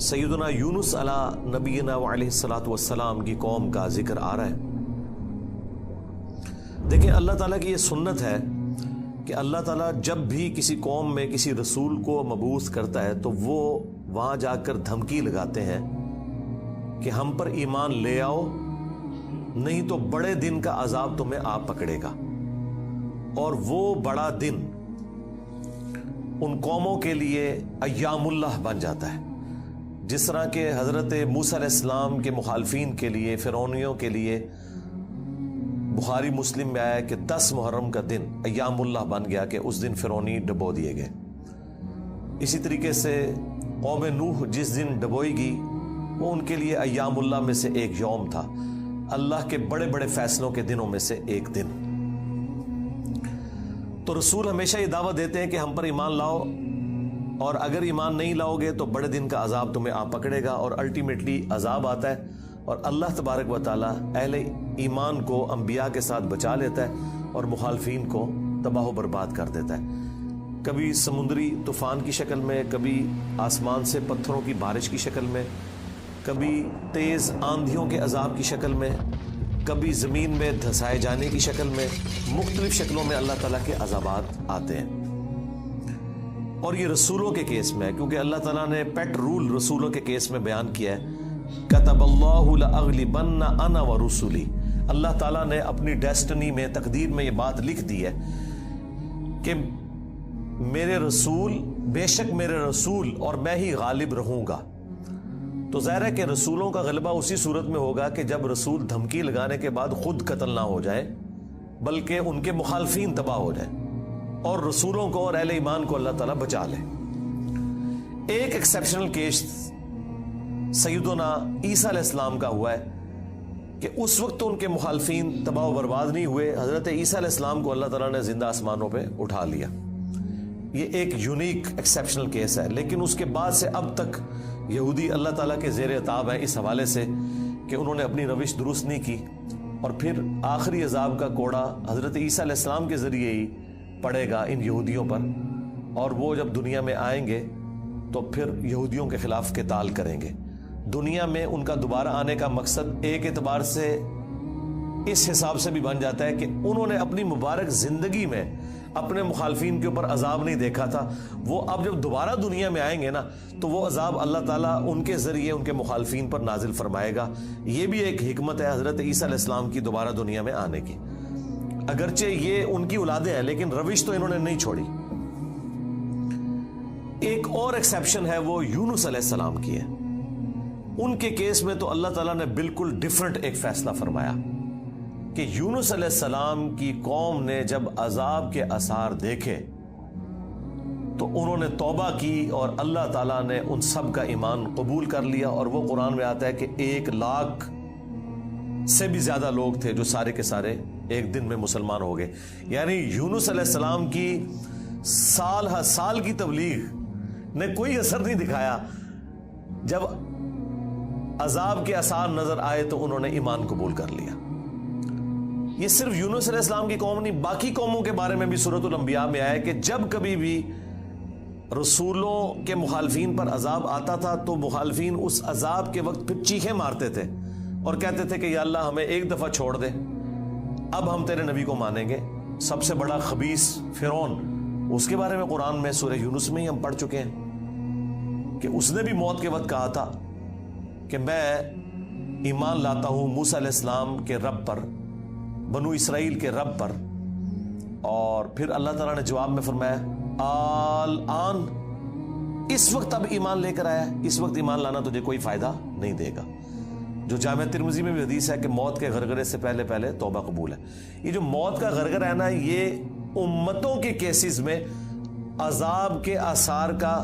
سیدنا یونس علی نبینا علیہ الصلوۃ والسلام کی قوم کا ذکر آ رہا ہے۔ دیکھیں اللہ تعالیٰ کی یہ سنت ہے کہ اللہ تعالیٰ جب بھی کسی قوم میں کسی رسول کو مبعوث کرتا ہے تو وہ وہاں جا کر دھمکی لگاتے ہیں کہ ہم پر ایمان لے آؤ، نہیں تو بڑے دن کا عذاب تمہیں آ پکڑے گا۔ اور وہ بڑا دن ان قوموں کے لیے ایام اللہ بن جاتا ہے، جس طرح کہ حضرت موسیٰ علیہ السلام کے مخالفین کے لیے، فرعونیوں کے لیے بخاری مسلم میں آیا کہ 10 محرم کا دن ایام اللہ بن گیا کہ اس دن فرعونی ڈبو دیے گئے۔ اسی طریقے سے قوم نوح جس دن ڈبوئی گئی وہ ان کے لیے ایام اللہ میں سے ایک یوم تھا، اللہ کے بڑے بڑے فیصلوں کے دنوں میں سے ایک دن۔ تو رسول ہمیشہ یہ دعویٰ دیتے ہیں کہ ہم پر ایمان لاؤ، اور اگر ایمان نہیں لاؤ گے تو بڑے دن کا عذاب تمہیں آ پکڑے گا، اور الٹیمیٹلی عذاب آتا ہے اور اللہ تبارک و تعالیٰ اہل ایمان کو انبیاء کے ساتھ بچا لیتا ہے اور مخالفین کو تباہ و برباد کر دیتا ہے، کبھی سمندری طوفان کی شکل میں، کبھی آسمان سے پتھروں کی بارش کی شکل میں، کبھی تیز آندھیوں کے عذاب کی شکل میں، کبھی زمین میں دھسائے جانے کی شکل میں، مختلف شکلوں میں اللہ تعالیٰ کے عذابات آتے ہیں۔ اور یہ رسولوں کے کیس میں ہے، کیونکہ اللہ تعالیٰ نے پیٹ رول رسولوں کے کیس میں بیان کیا ہے، کتب اللہ لأغلبن انا ورسلی۔ اللہ تعالیٰ نے اپنی ڈیسٹنی میں، تقدیر میں یہ بات لکھ دی ہے کہ میرے رسول، بے شک میرے رسول اور میں ہی غالب رہوں گا۔ تو ظاہر ہے کہ رسولوں کا غلبہ اسی صورت میں ہوگا کہ جب رسول دھمکی لگانے کے بعد خود قتل نہ ہو جائے بلکہ ان کے مخالفین تباہ ہو جائیں اور رسولوں کو اور اہل ایمان کو اللہ تعالیٰ بچا لے۔ ایک ایکسیپشنل کیس سیدنا عیسیٰ علیہ السلام کا ہوا ہے کہ اس وقت تو ان کے مخالفین تباہ و برباد نہیں ہوئے، حضرت عیسیٰ علیہ السلام کو اللہ تعالیٰ نے زندہ آسمانوں پہ اٹھا لیا۔ یہ ایک یونیک ایکسیپشنل کیس ہے، لیکن اس کے بعد سے اب تک یہودی اللہ تعالیٰ کے زیر عتاب ہیں اس حوالے سے کہ انہوں نے اپنی روش درست نہیں کی، اور پھر آخری عذاب کا کوڑا حضرت عیسیٰ علیہ السلام کے ذریعے ہی پڑے گا ان یہودیوں پر، اور وہ جب دنیا میں آئیں گے تو پھر یہودیوں کے خلاف قتال کریں گے۔ دنیا میں ان کا دوبارہ آنے کا مقصد ایک اعتبار سے اس حساب سے بھی بن جاتا ہے کہ انہوں نے اپنی مبارک زندگی میں اپنے مخالفین کے اوپر عذاب نہیں دیکھا تھا، وہ اب جب دوبارہ دنیا میں آئیں گے نا تو وہ عذاب اللہ تعالیٰ ان کے ذریعے ان کے مخالفین پر نازل فرمائے گا۔ یہ بھی ایک حکمت ہے حضرت عیسیٰ علیہ السلام کی دوبارہ دنیا میں آنے کی، اگرچہ یہ ان کی اولادیں ہیں لیکن روش تو انہوں نے نہیں چھوڑی۔ ایک اور ایکسیپشن ہے وہ یونس علیہ السلام کی ہے۔ ان کے کیس میں تو اللہ تعالیٰ نے بالکل ڈیفرنٹ ایک فیصلہ فرمایا کہ یونس علیہ السلام کی قوم نے جب عذاب کے آثار دیکھے تو انہوں نے توبہ کی اور اللہ تعالیٰ نے ان سب کا ایمان قبول کر لیا، اور وہ قرآن میں آتا ہے کہ 1,00,000 سے بھی زیادہ لوگ تھے جو سارے کے سارے ایک دن میں مسلمان ہو گئے۔ یعنی یونس علیہ السلام کی سال ہر سال کی تبلیغ نے کوئی اثر نہیں دکھایا، جب عذاب کے آثار نظر آئے تو انہوں نے ایمان قبول کر لیا۔ یہ صرف یونس علیہ السلام کی قوم نہیں، باقی قوموں کے بارے میں بھی سورۃ الانبیاء میں آیا کہ جب کبھی بھی رسولوں کے مخالفین پر عذاب آتا تھا تو مخالفین اس عذاب کے وقت پھر چیخیں مارتے تھے اور کہتے تھے کہ یا اللہ ہمیں ایک دفعہ چھوڑ دے، اب ہم تیرے نبی کو مانیں گے۔ سب سے بڑا خبیث فرعون، اس کے بارے میں قرآن میں سورہ یونس میں ہی ہم پڑھ چکے ہیں کہ اس نے بھی موت کے وقت کہا تھا کہ میں ایمان لاتا ہوں موسیٰ علیہ السلام کے رب پر، بنو اسرائیل کے رب پر، اور پھر اللہ تعالیٰ نے جواب میں فرمایا آن، اس وقت اب ایمان لے کر آیا ہے، اس وقت ایمان لانا تجھے کوئی فائدہ نہیں دے گا۔ جو جامع ترمذی میں بھی حدیث ہے کہ موت کے غرغرے سے پہلے پہلے توبہ قبول ہے۔ یہ جو موت کا غرغرہ ہے نا، یہ امتوں کے کیسز میں عذاب کے آثار کا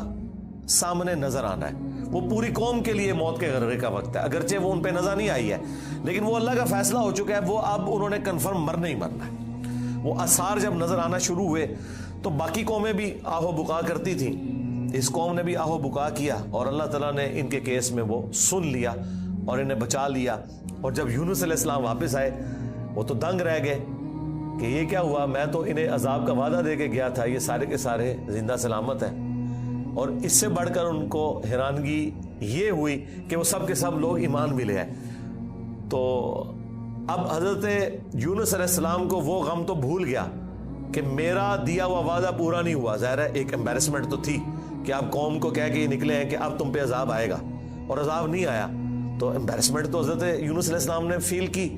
سامنے نظر آنا ہے۔ وہ پوری قوم کے لیے موت کے غرغرے کا وقت ہے، اگرچہ وہ ان پہ نظر نہیں آئی ہے لیکن وہ اللہ کا فیصلہ ہو چکا ہے، وہ اب انہوں نے کنفرم مرنا ہی مرنا ہے۔ وہ آثار جب نظر آنا شروع ہوئے تو باقی قومیں بھی آہو بکا کرتی تھیں، اس قوم نے بھی آہو بکا کیا اور اللہ تعالیٰ نے ان کے کیس میں وہ سن لیا اور انہیں بچا لیا۔ اور جب یونس علیہ السلام واپس آئے وہ تو دنگ رہ گئے کہ یہ کیا ہوا، میں تو انہیں عذاب کا وعدہ دے کے گیا تھا، یہ سارے کے سارے زندہ سلامت ہیں۔ اور اس سے بڑھ کر ان کو حیرانگی یہ ہوئی کہ وہ سب کے سب لوگ ایمان بھی لے آئے. تو اب حضرت یونس علیہ السلام کو وہ غم تو بھول گیا کہ میرا دیا ہوا وعدہ پورا نہیں ہوا. ظاہر ہے ایک امبیرسمنٹ تو تھی کہ آپ قوم کو کہہ کے یہ نکلے ہیں کہ اب تم پہ عذاب آئے گا, اور عذاب نہیں آیا. تو امبیرسمنٹ تو حضرت یونس علیہ السلام نے فیل کی,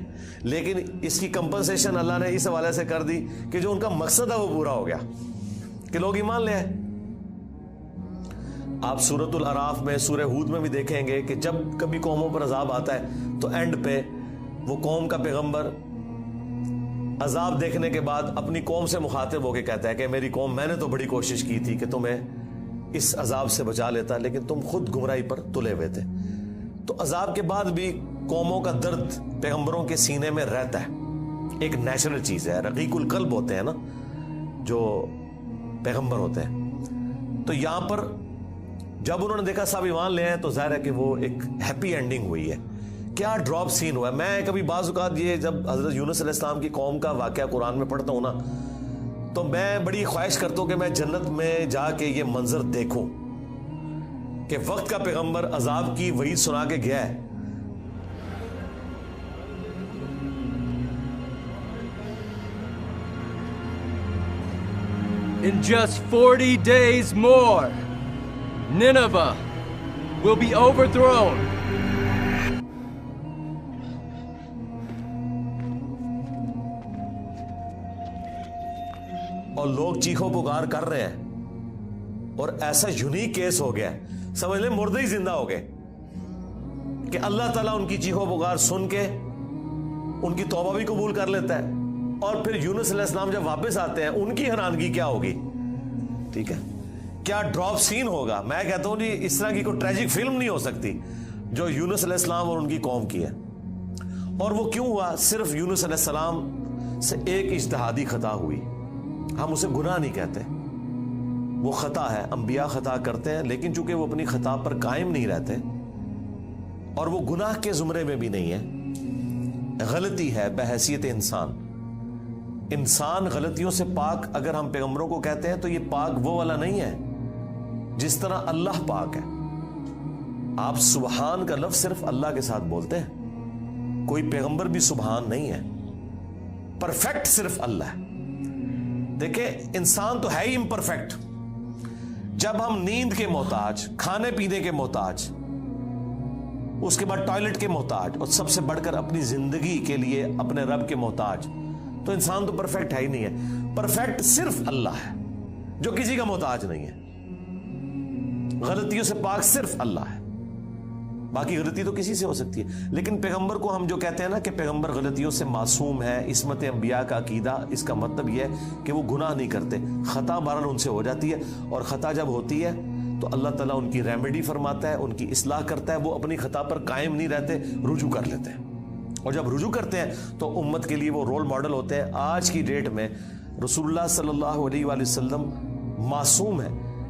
لیکن اس کی کمپنسیشن اللہ نے اس حوالے سے کر دی کہ جو ان کا مقصد ہے وہ پورا ہو گیا کہ لوگ ایمان لے آئے. آپ سورۃ الاعراف میں, سورہ ہود میں بھی دیکھیں گے کہ جب کبھی قوموں پر عذاب آتا ہے تو اینڈ پہ وہ قوم کا پیغمبر عذاب دیکھنے کے بعد اپنی قوم سے مخاطب ہو کے کہتا ہے کہ میری قوم, میں نے تو بڑی کوشش کی تھی کہ تمہیں اس عذاب سے بچا لیتا, لیکن تم خود گمراہی پر تلے ہوئے تھے. تو عذاب کے بعد بھی قوموں کا درد پیغمبروں کے سینے میں رہتا ہے, ایک نیچرل چیز ہے. رقیق القلب ہوتے ہیں نا جو پیغمبر ہوتے ہیں. تو یہاں پر جب انہوں نے دیکھا سب ایمان لے آئے تو ظاہر ہے کہ وہ ایک ہیپی اینڈنگ ہوئی ہے. کیا ڈراپ سین ہوا ہے. میں کبھی بعض اوقات یہ جب حضرت یونس علیہ السلام کی قوم کا واقعہ قرآن میں پڑھتا ہوں نا, تو میں بڑی خواہش کرتا ہوں کہ میں جنت میں جا کے یہ منظر دیکھوں کہ وقت کا پیغمبر عذاب کی وعید سنا کے گیا ہے. In just 40 days more, Nineveh will be overthrown. اور لوگ چیخو پکار کر رہے ہیں, اور ایسا یونیک کیس ہو گیا ہے, سمجھ لیں مردے ہی زندہ ہو گئے کہ اللہ تعالیٰ ان کی چیخو پکار سن کے ان کی توبہ بھی قبول کر لیتا ہے. اور پھر یونس علیہ السلام جب واپس آتے ہیں ان کی حیرانگی کیا ہوگی. ٹھیک ہے, کیا ڈراپ سین ہوگا. میں کہتا ہوں جی اس طرح کی کوئی ٹریجک فلم نہیں ہو سکتی جو یونس علیہ السلام اور ان کی قوم کی ہے. اور وہ کیوں ہوا؟ صرف یونس علیہ السلام سے ایک اجتہادی خطا ہوئی. ہم اسے گناہ نہیں کہتے, وہ خطا ہے. انبیاء خطا کرتے ہیں, لیکن چونکہ وہ اپنی خطا پر قائم نہیں رہتے اور وہ گناہ کے زمرے میں بھی نہیں ہے, غلطی ہے بحیثیت انسان. انسان غلطیوں سے پاک اگر ہم پیغمبروں کو کہتے ہیں تو یہ پاک وہ والا نہیں ہے جس طرح اللہ پاک ہے. آپ سبحان کا لفظ صرف اللہ کے ساتھ بولتے ہیں, کوئی پیغمبر بھی سبحان نہیں ہے. پرفیکٹ صرف اللہ ہے. دیکھیں انسان تو ہے ہی امپرفیکٹ. جب ہم نیند کے محتاج, کھانے پینے کے محتاج, اس کے بعد ٹوائلٹ کے محتاج, اور سب سے بڑھ کر اپنی زندگی کے لیے اپنے رب کے محتاج, تو انسان تو پرفیکٹ ہے ہی نہیں ہے. پرفیکٹ صرف اللہ ہے جو کسی کا محتاج نہیں ہے. غلطیوں سے پاک صرف اللہ ہے, باقی غلطی تو کسی سے ہو سکتی ہے. لیکن پیغمبر کو ہم جو کہتے ہیں نا کہ پیغمبر غلطیوں سے معصوم ہے, عصمت انبیاء کا عقیدہ, اس کا مطلب یہ ہے کہ وہ گناہ نہیں کرتے. خطا بہرحال ان سے ہو جاتی ہے, اور خطا جب ہوتی ہے تو اللہ تعالیٰ ان کی ریمیڈی فرماتا ہے, ان کی اصلاح کرتا ہے. وہ اپنی خطا پر قائم نہیں رہتے, رجوع کر لیتے ہیں, اور جب رجوع کرتے ہیں تو امت کے لیے وہ رول ماڈل ہوتے ہیں. آج کی ڈیٹ میں رسول اللہ صلی اللہ علیہ وآلہ وسلم معصوم ہے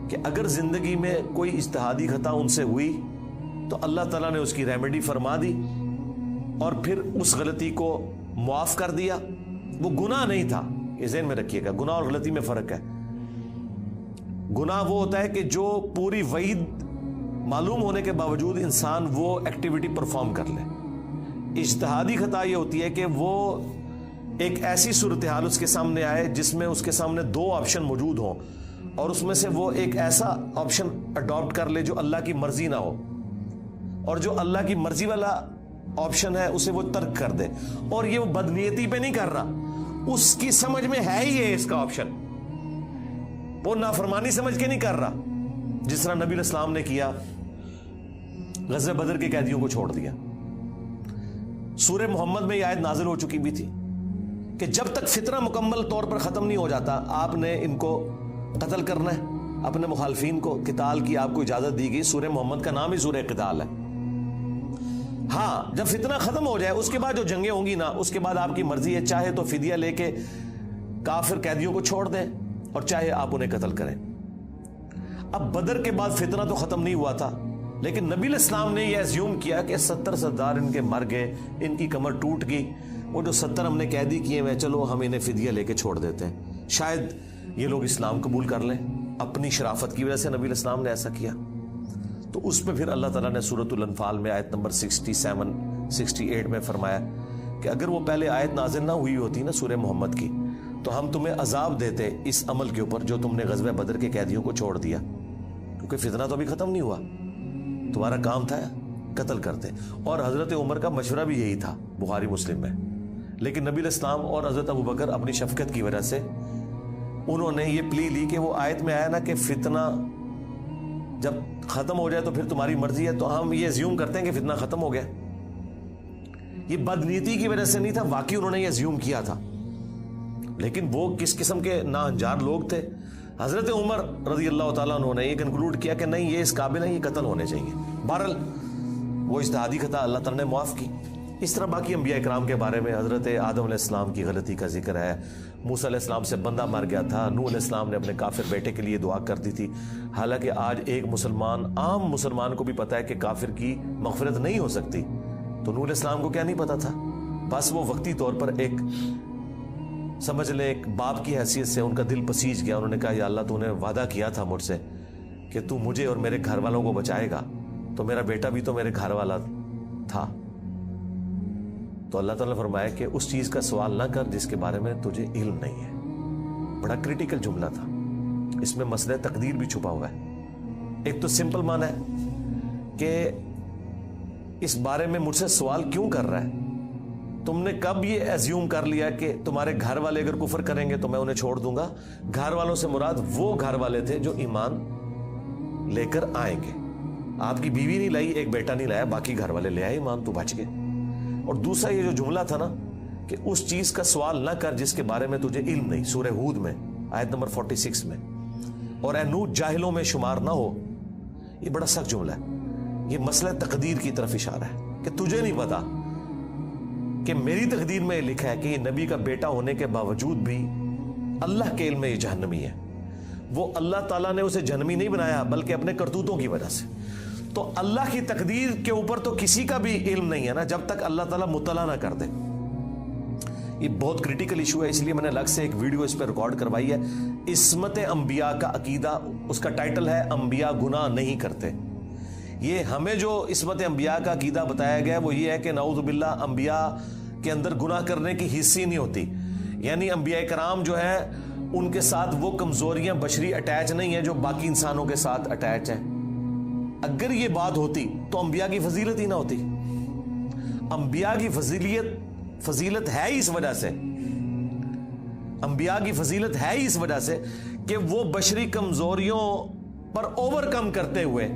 کہ اگر زندگی میں کوئی اجتہادی خطا ان سے ہوئی تو اللہ تعالیٰ نے اس کی ریمیڈی فرما دی اور پھر اس غلطی کو معاف کر دیا. وہ گناہ نہیں تھا, یہ ذہن میں رکھیے گا. گناہ اور غلطی میں فرق ہے. گناہ وہ ہوتا ہے کہ جو پوری وعید معلوم ہونے کے باوجود انسان وہ ایکٹیویٹی پرفارم کر لے. اجتہادی خطا یہ ہوتی ہے کہ وہ ایک ایسی صورتحال اس کے سامنے آئے جس میں اس کے سامنے دو آپشن موجود ہوں, اور اس میں سے وہ ایک ایسا آپشن اڈاپٹ کر لے جو اللہ کی مرضی نہ ہو, اور جو اللہ کی مرضی والا آپشن ہے اسے وہ ترک کر دے. اور یہ وہ بدنیتی پہ نہیں کر رہا, اس کی سمجھ میں ہے ہی ہے اس کا آپشن, وہ نافرمانی سمجھ کے نہیں کر رہا. جس طرح نبی علیہ السلام نے کیا, غزوہ بدر کے قیدیوں کو چھوڑ دیا. سورہ محمد میں یہ آیت نازل ہو چکی بھی تھی کہ جب تک فتنہ مکمل طور پر ختم نہیں ہو جاتا آپ نے ان کو قتل کرنا ہے, اپنے مخالفین کو. قتال کی آپ کو اجازت دی گئی, سورہ محمد کا نام ہی سورہ قتال ہے. ہاں جب فتنہ ختم ہو جائے اس کے بعد جو جنگیں ہوں گی نا, اس کے بعد آپ کی مرضی ہے, چاہے تو فدیہ لے کے کافر قیدیوں کو چھوڑ دیں اور چاہے آپ انہیں قتل کریں. اب بدر کے بعد فتنہ تو ختم نہیں ہوا تھا, لیکن نبی علیہ السلام نے یہ ایزیوم کیا کہ 70 سردار ان کے مر گئے, ان کی کمر ٹوٹ گئی, وہ جو 70 ہم نے قیدی کیے ہوئے, چلو ہم انہیں فدیہ لے کے چھوڑ دیتے ہیں, شاید یہ لوگ اسلام قبول کر لیں. اپنی شرافت کی وجہ سے نبی علیہ السلام نے ایسا کیا. تو اس پہ پھر اللہ تعالیٰ نے سورۃ الانفال میں آیت نمبر 67 68 میں فرمایا کہ اگر وہ پہلے آیت نازل نہ ہوئی ہوتی نا سورہ محمد کی تو ہم تمہیں عذاب دیتے اس عمل کے اوپر جو تم نے غزوہ بدر کے قیدیوں کو چھوڑ دیا, کیونکہ فتنہ تو ابھی ختم نہیں ہوا, تمہارا کام تھا قتل کرتے. اور حضرت عمر کا مشورہ بھی یہی تھا بخاری مسلم میں, لیکن نبی علیہ السلام اور حضرت ابو بکر اپنی شفقت کی وجہ سے انہوں نے یہ پلی لی کہ وہ آیت میں آیا نا کہ فتنہ جب ختم ہو جائے تو پھر تمہاری مرضی ہے, تو ہم یہ زیوم کرتے ہیں کہ فتنہ ختم ہو گیا. یہ بدنیتی کی وجہ سے نہیں تھا, واقعی انہوں نے یہ زیوم کیا تھا, لیکن وہ کس قسم کے ناہنجار لوگ تھے. حضرت عمر رضی اللہ تعالیٰ عنہ نے یہ کنکلوڈ کیا کہ نہیں یہ اس قابل ہے, یہ قتل ہونے چاہیے. بہرحال وہ اجتہادی خطا اللہ تعالیٰ نے معاف کی. اس طرح باقی انبیاء اکرام کے بارے میں حضرت آدم علیہ السلام کی غلطی کا ذکر ہے, موسیٰ علیہ السلام سے بندہ مر گیا تھا, نوح علیہ السلام نے اپنے کافر بیٹے کے لیے دعا کر دی تھی. حالانکہ آج ایک مسلمان, عام مسلمان کو بھی پتا ہے کہ کافر کی مغفرت نہیں ہو سکتی, تو نوح علیہ السلام کو کیا نہیں پتا تھا؟ بس وہ وقتی طور پر ایک سمجھ لیں ایک باپ کی حیثیت سے ان کا دل پسیج گیا. انہوں نے کہا یا اللہ تو نے وعدہ کیا تھا مجھ سے کہ تو مجھے اور میرے گھر والوں کو بچائے گا, تو میرا بیٹا بھی تو میرے گھر والا تھا. تو اللہ تعالیٰ نے فرمایا کہ اس چیز کا سوال نہ کر جس کے بارے میں تجھے علم نہیں ہے. بڑا کریٹیکل جملہ تھا, اس میں مسئلہ تقدیر بھی چھپا ہوا ہے. ایک تو سمپل معنی ہے کہ اس بارے میں مجھ سے سوال کیوں کر رہا ہے, تم نے کب یہ ایزیوم کر لیا کہ تمہارے گھر والے اگر کفر کریں گے تو میں انہیں چھوڑ دوں گا. گھر والوں سے مراد وہ گھر والے تھے جو ایمان لے کر آئیں گے. آپ کی بیوی نہیں لائی, ایک بیٹا نہیں لایا, باقی گھر والے لے آئے ایمان, تو بچ گئے. اور دوسرا یہ جو جملہ تھا نا کہ اس چیز کا سوال نہ کر جس کے بارے میں تجھے علم نہیں, سورہ ہود میں آیت نمبر 46 میں, اور اے نوح جاہلوں میں شمار نہ ہو. یہ بڑا سخت جملہ ہے, یہ مسئلہ تقدیر کی طرف اشارہ ہے کہ تجھے نہیں پتا کہ میری تقدیر میں لکھا ہے کہ یہ نبی کا بیٹا ہونے کے باوجود بھی اللہ کے علم میں یہ جہنمی ہے. وہ اللہ تعالیٰ نے اسے جہنمی نہیں بنایا بلکہ اپنے کرتوتوں کی وجہ سے. تو اللہ کی تقدیر کے اوپر تو کسی کا بھی علم نہیں ہے نا جب تک اللہ تعالیٰ مطلع نہ کر دے. یہ بہت کریٹیکل ایشو ہے, اس لیے میں نے الگ سے ایک ویڈیو اس پہ ریکارڈ کروائی ہے. عصمت انبیاء کا عقیدہ, اس کا ٹائٹل ہے انبیاء گناہ نہیں کرتے. یہ ہمیں جو عصمت انبیاء کا عقیدہ بتایا گیا وہ یہ ہے کہ نعوذ باللہ انبیاء کے اندر گناہ کرنے کی حص ہی نہیں ہوتی. یعنی انبیاء کرام جو ہے ان کے ساتھ وہ کمزوریاں بشری اٹیچ نہیں ہیں جو باقی انسانوں کے ساتھ اٹیچ ہیں. اگر یہ بات ہوتی تو انبیاء کی فضیلت ہی نہ ہوتی. انبیاء کی فضیلت ہے اس وجہ سے, انبیاء کی فضیلت ہے اس وجہ سے کہ وہ بشری کمزوریوں پر اوور کم کرتے ہوئے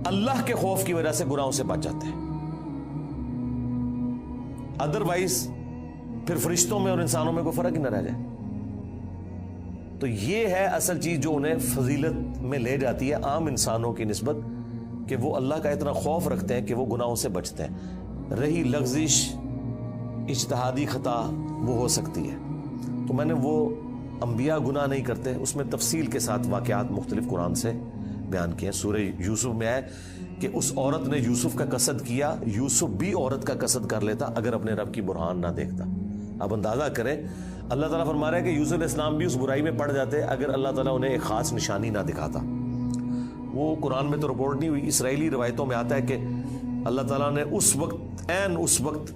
اللہ کے خوف کی وجہ سے گناہوں سے بچ جاتے ہیں. ادروائز پھر فرشتوں میں اور انسانوں میں کوئی فرق ہی نہ رہ جائے. تو یہ ہے اصل چیز جو انہیں فضیلت میں لے جاتی ہے عام انسانوں کی نسبت, کہ وہ اللہ کا اتنا خوف رکھتے ہیں کہ وہ گناہوں سے بچتے ہیں. رہی لغزش اجتہادی خطا وہ ہو سکتی ہے. تو میں نے وہ انبیاء گناہ نہیں کرتے اس میں تفصیل کے ساتھ واقعات مختلف قرآن سے بیان کیے. سورہ یوسف میں ہے کہ اس عورت نے یوسف کا قصد کیا, یوسف بھی عورت کا قصد کر لیتا اگر اپنے رب کی برہان نہ دیکھتا. اب اندازہ کریں, اللہ تعالیٰ فرما رہا ہے کہ یوسف علیہ السلام بھی اس برائی میں پڑ جاتے اگر اللہ تعالیٰ انہیں ایک خاص نشانی نہ دکھاتا. وہ قرآن میں تو رپورٹ نہیں ہوئی, اسرائیلی روایتوں میں آتا ہے کہ اللہ تعالیٰ نے اس وقت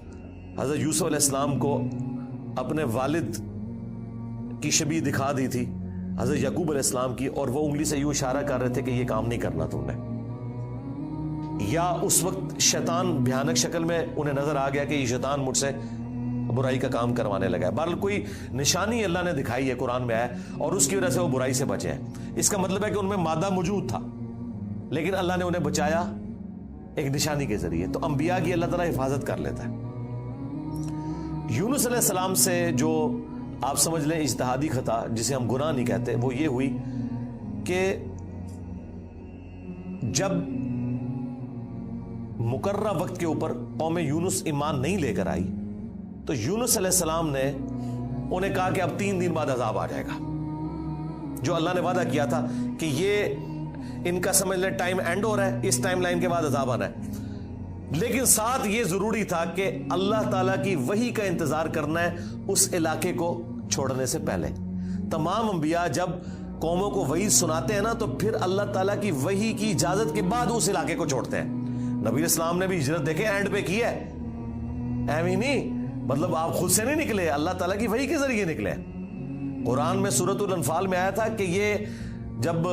حضرت یوسف علیہ السلام کو اپنے والد کی شبیہ دکھا دی تھی حضرت یعقوب علیہ السلام کی, اور وہ انگلی سے یوں اشارہ کر رہے تھے کہ یہ کام نہیں کرنا تم نے. یا اس وقت شیطان بھیانک شکل میں انہیں نظر آ گیا کہ یہ شیطان مجھ سے برائی کا کام کروانے لگا ہے. بہرحال کوئی نشانی اللہ نے دکھائی ہے, قرآن میں ہے, اور اس کی وجہ سے وہ برائی سے بچے ہیں. اس کا مطلب ہے کہ ان میں مادہ موجود تھا لیکن اللہ نے انہیں بچایا ایک نشانی کے ذریعے. تو انبیاء کی اللہ تعالیٰ حفاظت کر لیتا ہے. یونس علیہ السلام سے جو آپ سمجھ لیں اجتہادی خطا جسے ہم گناہ نہیں کہتے, وہ یہ ہوئی کہ جب مقررہ وقت کے اوپر قوم یونس ایمان نہیں لے کر آئی تو یونس علیہ السلام نے انہیں کہا کہ اب 3 دن بعد عذاب آ جائے گا. جو اللہ نے وعدہ کیا تھا کہ یہ ان کا سمجھ لیں ٹائم اینڈ ہو رہا ہے, اس ٹائم لائن کے بعد عذاب آنا ہے. لیکن ساتھ یہ ضروری تھا کہ اللہ تعالیٰ کی وحی کا انتظار کرنا ہے اس علاقے کو چھوڑنے سے پہلے. تمام انبیاء جب قوموں کو وحی سناتے ہیں نا تو پھر اللہ تعالیٰ کی وحی کی اجازت کے بعد اس علاقے کو چھوڑتے ہیں. نبی اسلام نے بھی ہجرت دیکھے اینڈ پہ کی ہے, ایویں نہیں, مطلب آپ خود سے نہیں نکلے, اللہ تعالیٰ کی وحی کے ذریعے نکلے. قرآن میں سورۃ الانفال میں آیا تھا کہ یہ جب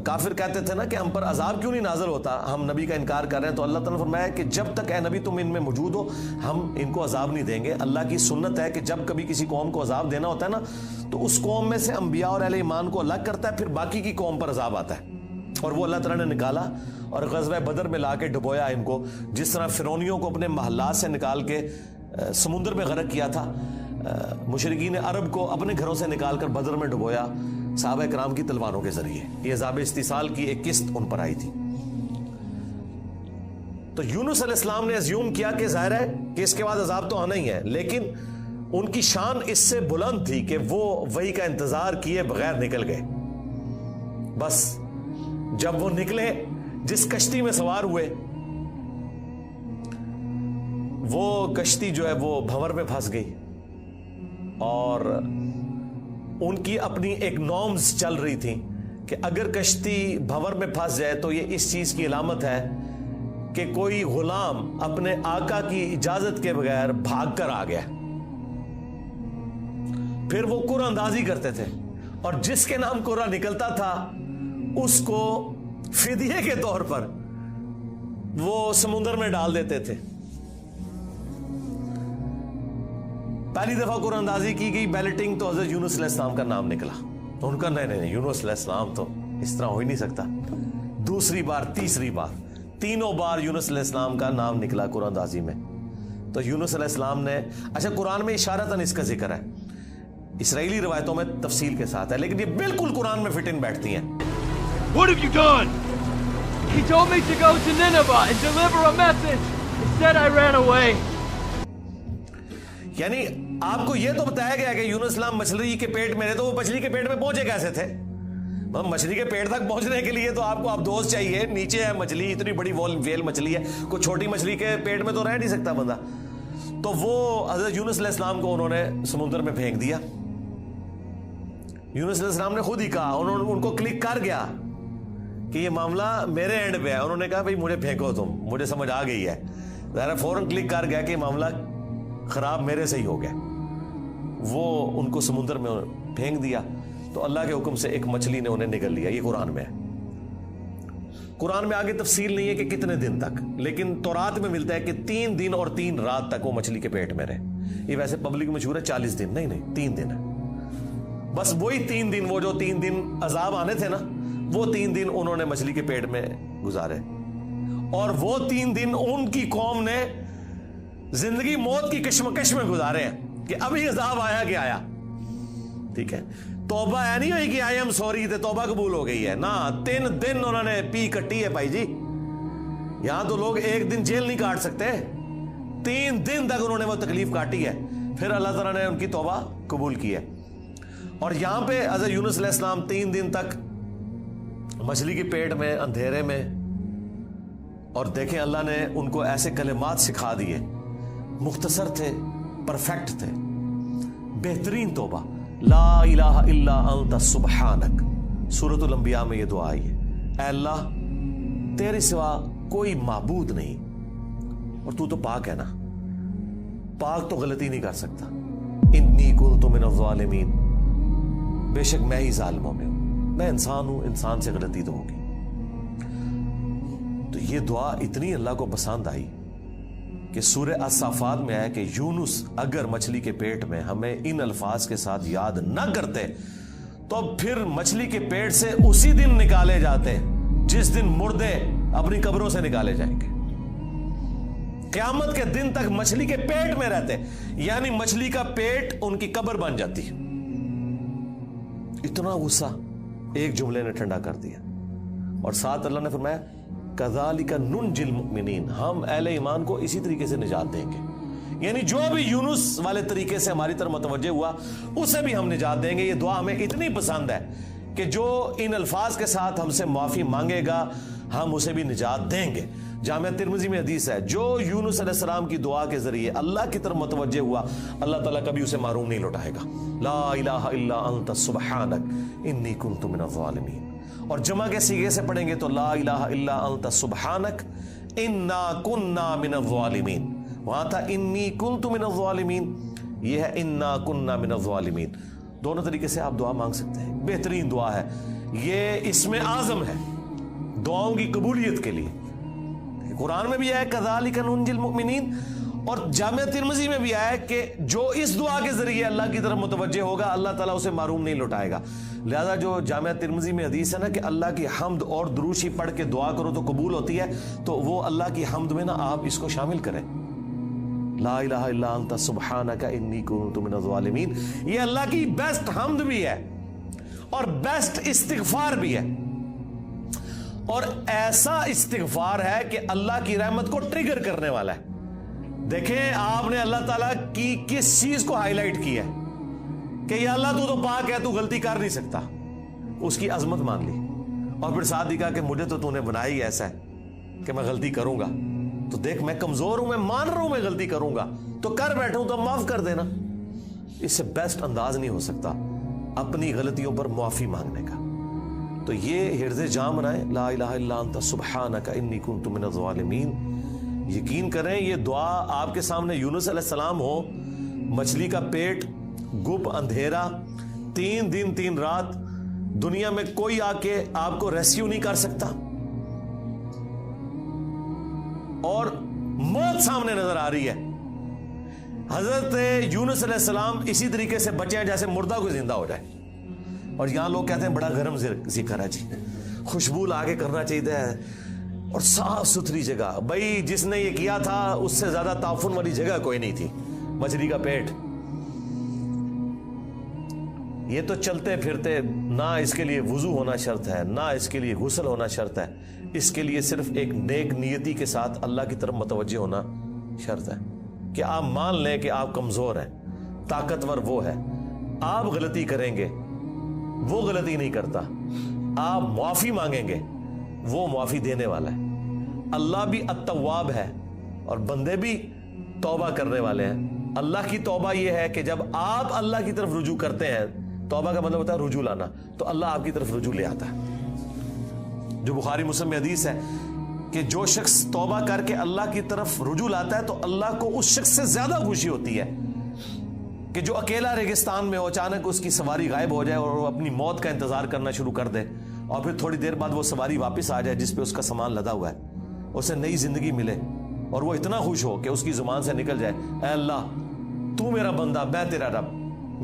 کافر کہتے تھے نا کہ ہم پر عذاب کیوں نہیں نازل ہوتا, ہم نبی کا انکار کر رہے ہیں, تو اللہ تعالیٰ نے فرمایا کہ جب تک اے نبی تم ان میں موجود ہو ہم ان کو عذاب نہیں دیں گے. اللہ کی سنت ہے کہ جب کبھی کسی قوم کو عذاب دینا ہوتا ہے نا تو اس قوم میں سے انبیاء اور اہل ایمان کو الگ کرتا ہے, پھر باقی کی قوم پر عذاب آتا ہے. اور وہ اللہ تعالیٰ نے نکالا اور غزوہ بدر میں لا کے ڈبویا ان کو, جس طرح فرعونیوں کو اپنے محلات سے نکال کے سمندر میں غرق کیا تھا, مشرکین عرب کو اپنے گھروں سے نکال کر بدر میں ڈبویا صحابہ کرام کی تلواروں کے ذریعے. یہ عذاب استیصال کی ایک قسط ان پر آئی تھی. تو یونس علیہ السلام نے ازیوم کیا کہ ظاہر ہے کہ اس کے بعد عذاب تو آنا ہی ہے, لیکن ان کی شان اس سے بلند تھی کہ وہ وحی کا انتظار کیے بغیر نکل گئے. بس جب وہ نکلے, جس کشتی میں سوار ہوئے, وہ کشتی جو ہے وہ بھنور میں پھنس گئی, اور ان کی اپنی ایک نارمز چل رہی تھی کہ اگر کشتی بھنور میں پھنس جائے تو یہ اس چیز کی علامت ہے کہ کوئی غلام اپنے آقا کی اجازت کے بغیر بھاگ کر آ گیا. پھر وہ قرعہ اندازی کرتے تھے, اور جس کے نام قرعہ نکلتا تھا اس کو فدیے کے طور پر وہ سمندر میں ڈال دیتے تھے. پہلی دفعہ قرآن اندازی کی گئی, بیلٹنگ, تو حضرت یونس علیہ السلام کا نام نکلا. تو ان کا نہیں, یونس علیہ السلام تو اس طرح ہو ہی نہیں سکتا. دوسری بار, تیسری بار, تینوں بار یونس علیہ السلام کا نام نکلا قرآن اندازی میں. تو یونس علیہ السلام نے, اچھا قرآن میں اشارتاً اس کا ذکر ہے, اسرائیلی روایتوں میں تفصیل کے ساتھ ہے, لیکن یہ بالکل قرآن میں فٹ ان بیٹھتی ہیں. What have you done? He told me to go to Nineveh and deliver a message. Instead I ran away. یعنی آپ کو یہ تو بتایا گیا کہ یونس اسلام مچھلی کے پیٹ میں رہے, تو وہ مچھلی کے پیٹ میں پہنچے کیسے تھے؟ مچھلی کے پیٹ تک پہنچنے کے لیے تو آپ کو ابدوز چاہیے, نیچے ہے مچھلی, اتنی بڑی ویل مچھلی ہے, کوئی چھوٹی مچھلی کے پیٹ میں تو رہ نہیں سکتا بندہ. تو وہ حضرت یونس علیہ السلام کو انہوں نے سمندر میں پھینک دیا. یونس علیہ السلام نے خود ہی کہا, ان کو کلک کر گیا کہ یہ معاملہ میرے اینڈ پہ ہے. انہوں نے کہا بھئی مجھے پھینکو, تم, مجھے سمجھ آ گئی ہے. ظاہر فوراً کلک کر گیا کہ معاملہ خراب میرے سے ہی ہو گیا. وہ ان کو سمندر میں پھینک دیا, تو اللہ کے حکم سے ایک مچھلی نے انہیں نگل لیا. یہ قرآن میں ہے. قرآن میں آگے تفصیل نہیں ہے کہ کتنے دن تک, لیکن تورات میں ملتا ہے کہ 3 دن اور 3 رات تک وہ مچھلی کے پیٹ میں رہے. یہ ویسے پبلک مشہور ہے 40 دن, نہیں 3 دن ہے. بس وہی 3 دن, وہ جو 3 دن عذاب آنے تھے نا, وہ 3 دن انہوں نے مچھلی کے پیٹ میں گزارے. اور وہ 3 دن ان کی قوم نے زندگی موت کی کشمکش میں گزارے ہیں کہ ابھی عذاب آیا کہ آیا. ٹھیک ہے, توبہ ہے نہیں ہوئی کہ آئی ایم سوری تے توبہ قبول ہو گئی ہے نا. 3 دن انہوں نے پی کٹی ہے بھائی جی. یہاں تو لوگ 1 دن جیل نہیں کاٹ سکتے, 3 دن تک انہوں نے وہ تکلیف کاٹی ہے. پھر اللہ تعالیٰ نے ان کی توبہ قبول کی ہے. اور یہاں پہ حضرت یونس علیہ السلام 3 دن تک مچھلی کے پیٹ میں, اندھیرے میں, اور دیکھیں اللہ نے ان کو ایسے کلمات سکھا دیے, مختصر تھے, پرفیکٹ تھے, بہترین توبہ. لا الہ الا انت سبحانک. سورۃ الانبیاء میں یہ دعا آئی ہے, اے اللہ تیرے سوا کوئی معبود نہیں, اور تو پاک ہے نا, پاک تو غلطی نہیں کر سکتا. انی کنت من الظالمین, بے شک میں ہی ظالموں میں ہوں, میں انسان ہوں, انسان سے غلطی تو ہوگی. تو یہ دعا اتنی اللہ کو پسند آئی کہ سورہ الصافات میں آیا کہ یونس اگر مچھلی کے پیٹ میں ہمیں ان الفاظ کے ساتھ یاد نہ کرتے تو پھر مچھلی کے پیٹ سے اسی دن نکالے جاتے جس دن مردے اپنی قبروں سے نکالے جائیں گے. قیامت کے دن تک مچھلی کے پیٹ میں رہتے, یعنی مچھلی کا پیٹ ان کی قبر بن جاتی. اتنا غصہ ایک جملے نے ٹھنڈا کر دیا. اور ساتھ اللہ نے فرمایا کذالک ننجی المؤمنین, ہم اہل ایمان کو اسی طریقے سے نجات دیں گے. یعنی جو بھی یونس والے طریقے سے ہماری طرف متوجہ ہوا اسے بھی ہم نجات دیں گے. یہ دعا ہمیں اتنی پسند ہے کہ جو ان الفاظ کے ساتھ ہم سے معافی مانگے گا ہم اسے بھی نجات دیں گے. جامعہ ترمذی میں حدیث ہے, جو یونس علیہ السلام کی دعا کے ذریعے اللہ کی طرف متوجہ ہوا, اللہ تعالیٰ کبھی اسے محروم نہیں لوٹائے گا. لا الہ الا انت سبحانک انی کنت من الظالمین. اور جمع کے صیغے سے پڑھیں گے تو لا الہ الا انت سبحانک انا کننا من الظالمین. وہاں تھا انی کنت من الظالمین, یہ ہے انا کننا من الظالمین. دونوں طریقے سے آپ دعا مانگ سکتے ہیں, بہترین دعا ہے یہ, اسم اعظم ہے دعاؤں کی قبولیت کے لیے. قرآن میں بھی آیا کذالک ننجی المؤمنین, اور جامعہ ترمذی میں بھی آیا کہ جو اس دعا کے ذریعے اللہ کی طرف متوجہ ہوگا اللہ تعالیٰ اسے محروم نہیں لوٹائے گا. لہذا جو جامعہ ترمذی میں حدیث ہے نا کہ اللہ کی حمد اور دروشی پڑھ کے دعا کرو تو قبول ہوتی ہے, تو وہ اللہ کی حمد میں نا آپ اس کو شامل کریں. لا الہ الا انت سبحانک انی کنت من الظالمین, یہ اللہ کی بیسٹ حمد بھی ہے اور بیسٹ استغفار بھی ہے, اور ایسا استغفار ہے کہ اللہ کی رحمت کو ٹریگر کرنے والا ہے. دیکھیں آپ نے اللہ تعالیٰ کی کس چیز کو ہائی لائٹ کی ہے کہ یا اللہ تو پاک ہے, تو غلطی کر نہیں سکتا, اس کی عظمت مان لی, اور پھر ساتھ ہی کہا کہ مجھے تو نے بنایا ہی ایسا ہے کہ میں غلطی کروں گا, تو دیکھ میں کمزور ہوں, میں مان رہا ہوں میں غلطی کروں گا, تو کر بیٹھوں تو معاف کر دینا. اس سے بیسٹ انداز نہیں ہو سکتا اپنی غلطیوں پر معافی مانگنے کا. تو یہ حرز جام بنائیں, لا الہ الا انت سبحانک انی کنت من الظالمین. یقین کریں یہ دعا آپ کے سامنے یونس علیہ السلام ہو, مچھلی کا پیٹ, گپ اندھیرا, 3 دن 3 رات, دنیا میں کوئی آ کے آپ کو ریسکیو نہیں کر سکتا, اور موت سامنے نظر آ رہی ہے. حضرت یونس علیہ السلام اسی طریقے سے بچے ہیں جیسے مردہ کو زندہ ہو جائے, اور یہاں لوگ کہتے ہیں بڑا گرم ذکر ہے جی, خوشبو لا کے کرنا چاہیے اور صاف ستھری جگہ. بھائی جس نے یہ کیا تھا اس سے زیادہ تعفن والی جگہ کوئی نہیں تھی, مچھلی کا پیٹ. یہ تو چلتے پھرتے, نہ اس کے لیے وضو ہونا شرط ہے, نہ اس کے لیے غسل ہونا شرط ہے, اس کے لیے صرف ایک نیک نیتی کے ساتھ اللہ کی طرف متوجہ ہونا شرط ہے کہ آپ مان لیں کہ آپ کمزور ہیں, طاقتور وہ ہے, آپ غلطی کریں گے وہ غلطی نہیں کرتا, آپ معافی مانگیں گے وہ معافی دینے والا ہے. اللہ بھی التواب ہے اور بندے بھی توبہ کرنے والے ہیں. اللہ کی توبہ یہ ہے کہ جب آپ اللہ کی طرف رجوع کرتے ہیں, توبہ کا مطلب ہوتا ہے رجوع لانا, تو اللہ آپ کی طرف رجوع لے آتا ہے. جو بخاری مسلم میں حدیث ہے کہ جو شخص توبہ کر کے اللہ کی طرف رجوع لاتا ہے تو اللہ کو اس شخص سے زیادہ خوشی ہوتی ہے کہ جو اکیلا ریگستان میں ہو, اچانک اس کی سواری غائب ہو جائے اور وہ اپنی موت کا انتظار کرنا شروع کر دے, اور پھر تھوڑی دیر بعد وہ سواری واپس آ جائے جس پہ اس کا سامان لدا ہوا ہے, اسے نئی زندگی ملے, اور وہ اتنا خوش ہو کہ اس کی زبان سے نکل جائے اے اللہ تو میرا بندہ میں تیرا رب,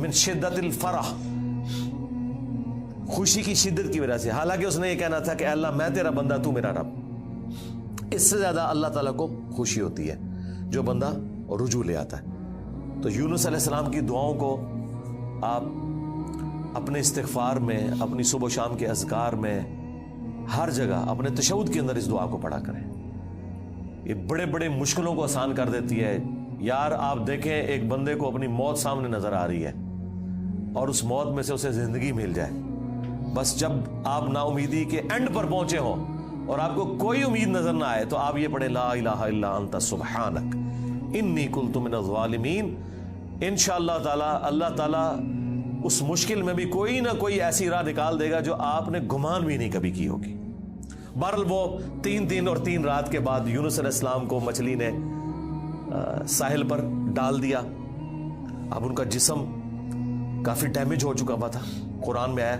من شدت الفرح, خوشی کی شدت کی وجہ سے. حالانکہ اس نے یہ کہنا تھا کہ اے اللہ میں تیرا بندہ تو میرا رب. اس سے زیادہ اللہ تعالیٰ کو خوشی ہوتی ہے جو بندہ رجوع لے آتا ہے. تو یونس علیہ السلام کی دعاؤں کو آپ اپنے استغفار میں, اپنی صبح و شام کے اذکار میں, ہر جگہ اپنے تشہد کے اندر اس دعا کو پڑھا کریں. یہ بڑے بڑے مشکلوں کو آسان کر دیتی ہے. یار آپ دیکھیں ایک بندے کو اپنی موت سامنے نظر آ رہی ہے اور اس موت میں سے اسے زندگی مل جائے, بس جب آپ نا امیدی کے اینڈ پر پہنچے ہوں اور آپ کو کوئی امید نظر نہ آئے تو آپ یہ پڑھیں لا الہ الا انت سبحانک انی کنت من الظالمین. انشاءاللہ تعالی اللہ تعالی اس مشکل میں بھی کوئی نہ کوئی ایسی راہ نکال دے گا جو آپ نے گمان بھی نہیں کبھی کی ہوگی. بہرحال وہ 3 دن اور 3 رات کے بعد یونس علیہ السلام کو مچھلی نے ساحل پر ڈال دیا. اب ان کا جسم کافی ڈیمیج ہو چکا ہوا تھا. قرآن میں آیا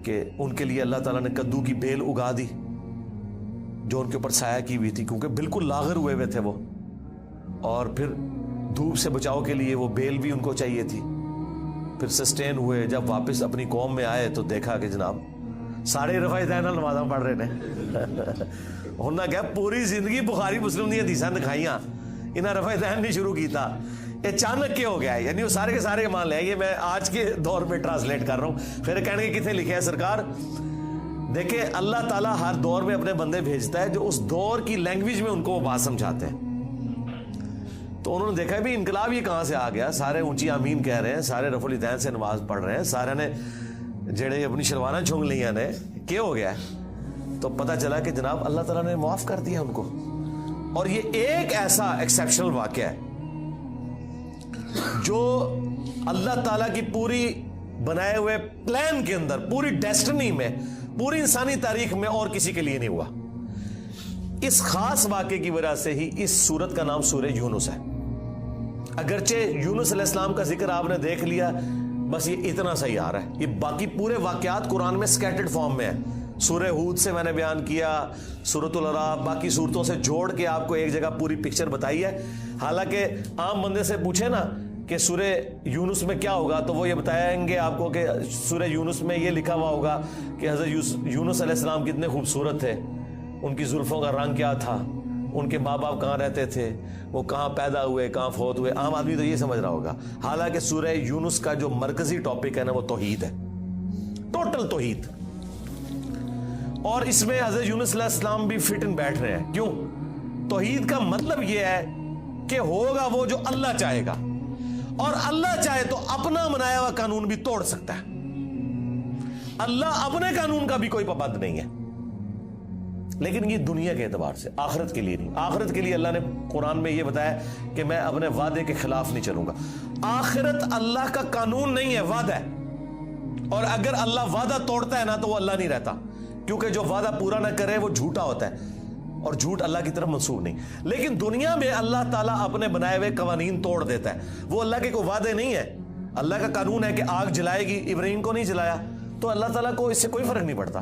کہ ان کے لیے اللہ تعالیٰ نے کدو کی بیل اگا دی جو ان کے اوپر سایہ کی ہوئی تھی, کیونکہ بالکل لاغر ہوئے تھے وہ, اور پھر دھوپ سے بچاؤ کے لیے وہ بیل بھی ان کو چاہیے تھی. پھر سسٹین ہوئے, جب واپس اپنی قوم میں آئے تو دیکھا کہ جناب سارے رفع دین نمازاں پڑھ رہے نے. انہوں نے کہا پوری زندگی بخاری مسلم دی حدیثاں دکھائیاں, انہیں رفع دین نہیں شروع کیتا, اچانک کیا ہو گیا ہے؟ یعنی وہ سارے کے سارے مان لے. یہ میں آج کے دور میں ٹرانسلیٹ کر رہا ہوں. پھر کہنے کے کتنے لکھے ہیں سرکار, دیکھیں اللہ تعالیٰ ہر دور میں اپنے بندے بھیجتا ہے جو اس دور کی لینگویج میں ان کو وہ بات سمجھاتے ہیں. تو انہوں نے دیکھا بھی انقلاب یہ کہاں سے آ گیا, سارے اونچی آمین کہہ رہے ہیں, سارے رفع الدین سے نماز پڑھ رہے ہیں, سارے نے جڑے اپنی شلواریں چھونگ لیاں نے, کیا ہو گیا ہے؟ تو پتہ چلا کہ جناب اللہ تعالیٰ نے معاف کر دیا ان کو. اور یہ ایک ایسا ایکسیپشنل واقعہ ہے جو اللہ تعالیٰ کی پوری بنائے ہوئے پلان کے اندر، پوری ڈیسٹنی میں، پوری انسانی تاریخ میں اور کسی کے لیے نہیں ہوا. اس خاص واقعے کی وجہ سے ہی اس سورت کا نام سورہ یونس ہے. اگرچہ یونس علیہ السلام کا ذکر آپ نے دیکھ لیا، بس یہ اتنا سا ہی آ رہا ہے. یہ باقی پورے واقعات قرآن میں سکیٹرڈ فارم میں ہیں. سورہ ہود سے میں نے بیان کیا، سورۃ العراف، باقی صورتوں سے جوڑ کے آپ کو ایک جگہ پوری پکچر بتائی ہے. حالانکہ عام بندے سے پوچھے نا کہ سورہ یونس میں کیا ہوگا تو وہ یہ بتائیں گے آپ کو کہ سورہ یونس میں یہ لکھا ہوا ہوگا کہ حضرت یونس علیہ السلام کتنے خوبصورت تھے، ان کی زلفوں کا رنگ کیا تھا، ان کے ماں باپ کہاں رہتے تھے، وہ کہاں پیدا ہوئے، کہاں فوت ہوئے. عام آدمی تو یہ سمجھ رہا ہوگا. حالانکہ سورہ یونس کا جو مرکزی ٹاپک ہے نا وہ توحید ہے، ٹوٹل توحید. اور اس میں حضرت یونس علیہ السلام بھی فٹ ان بیٹھ رہے ہیں. کیوں؟ توحید کا مطلب یہ ہے کہ ہوگا وہ جو اللہ چاہے گا، اور اللہ چاہے تو اپنا بنایا ہوا قانون بھی توڑ سکتا ہے. اللہ اپنے قانون کا بھی کوئی پابند نہیں ہے. لیکن یہ دنیا کے اعتبار سے، آخرت کے لیے نہیں. آخرت کے لیے اللہ نے قرآن میں یہ بتایا کہ میں اپنے وعدے کے خلاف نہیں چلوں گا. آخرت اللہ کا قانون نہیں ہے، وعدہ ہے. اور اگر اللہ وعدہ توڑتا ہے نا تو وہ اللہ نہیں رہتا، کیونکہ جو وعدہ پورا نہ کرے وہ جھوٹا ہوتا ہے، اور جھوٹ اللہ کی طرف منسوب نہیں. لیکن دنیا میں اللہ تعالیٰ اپنے بنائے ہوئے قوانین توڑ دیتا ہے. وہ اللہ کے کوئی وعدے نہیں ہے. اللہ کا قانون ہے کہ آگ جلائے گی، ابراہیم کو نہیں جلایا تو اللہ تعالیٰ کو اس سے کوئی فرق نہیں پڑتا.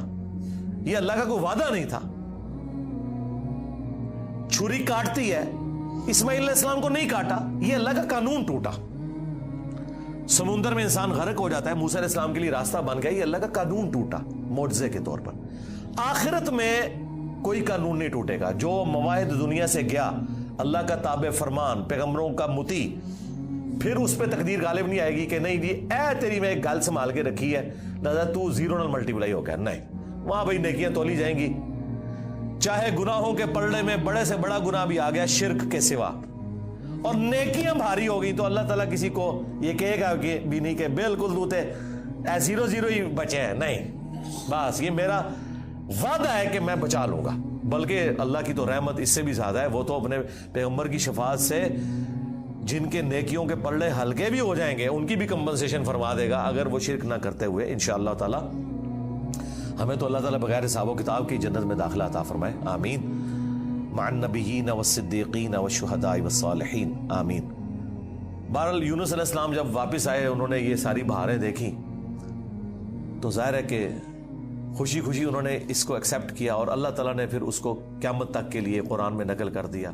یہ اللہ کا کوئی وعدہ نہیں تھا. چھری کاٹتی ہے، اسماعیل علیہ السلام کو نہیں کاٹا، یہ اللہ کا قانون ٹوٹا. سمندر میں انسان غرق ہو جاتا ہے، موسیٰ علیہ السلام کے لیے راستہ بن گیا، یہ اللہ کا قانون ٹوٹا معجزے کے طور پر. آخرت میں کوئی قانون نہیں ٹوٹے گا. جو مواعد دنیا سے گیا، اللہ کا تابع فرمان، پیغمبروں کا مطیع، پھر اس پہ تقدیر غالب نہیں آئے گی کہ نہیں جی اے تیری میں ایک گل سنبھال کے رکھی ہے، لہذا تو زیرو نل ملٹیپلائی ہو گیا. نہیں، وہاں بھائی نیکیاں تولی جائیں گی. چاہے گناہوں کے پلڑے میں بڑے سے بڑا گناہ بھی آ گیا شرک کے سوا، اور نیکیاں بھاری ہو گئی، تو اللہ تعالیٰ کسی کو یہ کہے گا کہ بھی نہیں کہ بالکل دوتے زیرو زیرو ہی بچے ہیں. نہیں، بس یہ میرا وعدہ ہے کہ میں بچا لوں گا. بلکہ اللہ کی تو رحمت اس سے بھی زیادہ ہے. وہ تو اپنے پیغمبر کی شفاعت سے جن کے نیکیوں کے پلڑے ہلکے بھی ہو جائیں گے ان کی بھی کمپنسیشن فرما دے گا، اگر وہ شرک نہ کرتے ہوئے. انشاءاللہ تعالی ہمیں تو اللہ تعالیٰ بغیر حساب و کتاب کی جنت میں داخلہ عطا فرمائے. آمین. مع النبیین والصدیقین والشہداء والصالحین. آمین. بہرحال یونس علیہ السلام جب واپس آئے، انہوں نے یہ ساری بہاریں دیکھی تو ظاہر ہے کہ خوشی خوشی انہوں نے اس کو ایکسیپٹ کیا، اور اللہ تعالیٰ نے پھر اس کو قیامت تک کے لیے قرآن میں نقل کر دیا.